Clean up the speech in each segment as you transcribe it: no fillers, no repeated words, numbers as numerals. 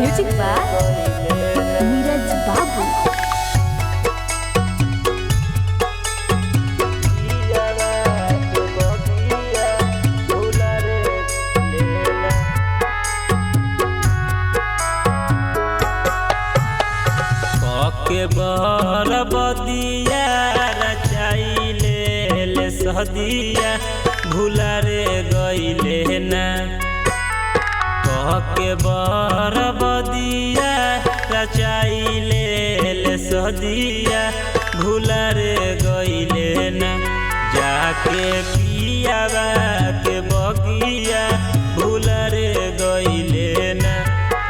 Music by Neeraj बाबू। के बर बदिया रचाइले ले सहदिया भूला रे गइले ना। के बर बदिया रचाइले ले सहदिया भूला रे गइले ना। जाके पियावा के बगिया भूला रे गइले ना।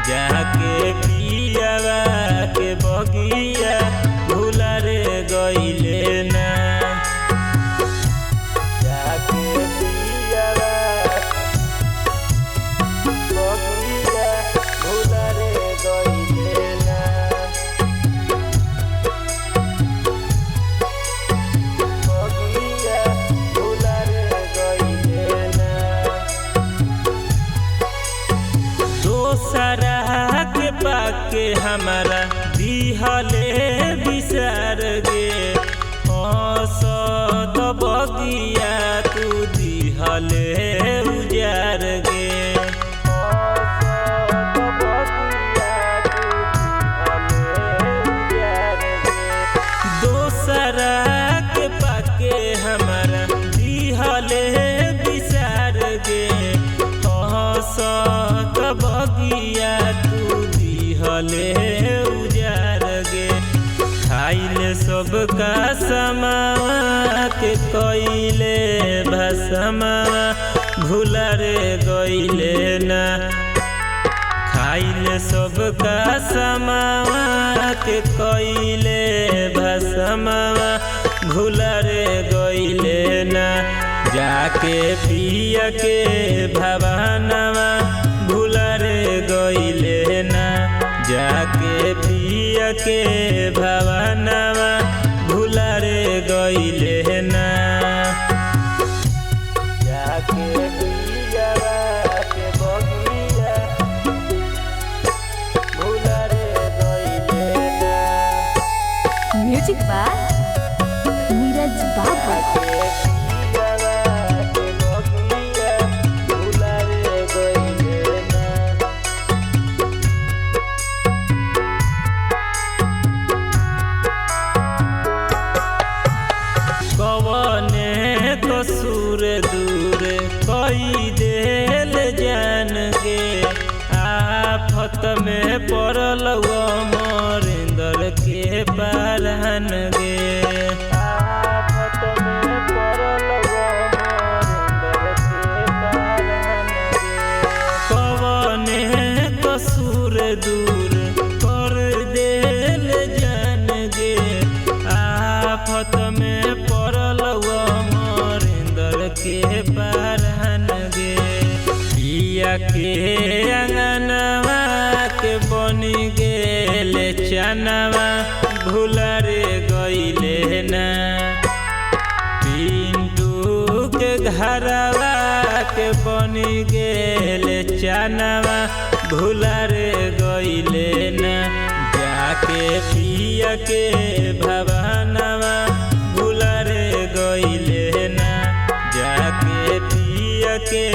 जाके पियावा के बगिया भूला रे गइले ना। जाके पियावा बगिया भूला रे गइले ना। बगिया भूला रे गइले ना। दोसरा के पाके हमारा दिहले बिसार गे। हंसत बगिया तू दिहले उजार गे। हंसत बगिया तू दिहले उजार गे। दोसरा के पाके हमारा दिहले बिसार गे। हंसत बगिया तू दिहले उजार गे। खाइले सबका समावा के कइले भसमावा भूला रे गइले ना। खाइले सबका समावा के कइले भसमावा भूला रे गइले ना। जाके पिया के भवनवा भूला रे गइले ना। जाके पिया के भवनवा भूला रे गइले ना। जाके पियावा के बगिया भूला रे गइले ना। म्यूजिक बाय नीरज बाबू। कवने कसूर दूर कई देल जान गे। आफत में पड़ल अमरिंदर के पारन गे। आफत में पड़ल अमरिंदर के पारन गे। कवने कसूर दूर कर देल जान गे। आफत में के पारन गे। पिया के अंगनवा के बनी गेले चनवा भूला रे गइले ना। पिंटू के घरवा के बनी गेले चनवा भूला रे गइले ना। जाके पिया के भवनवा भूला रे गइले ना। जाके पिया के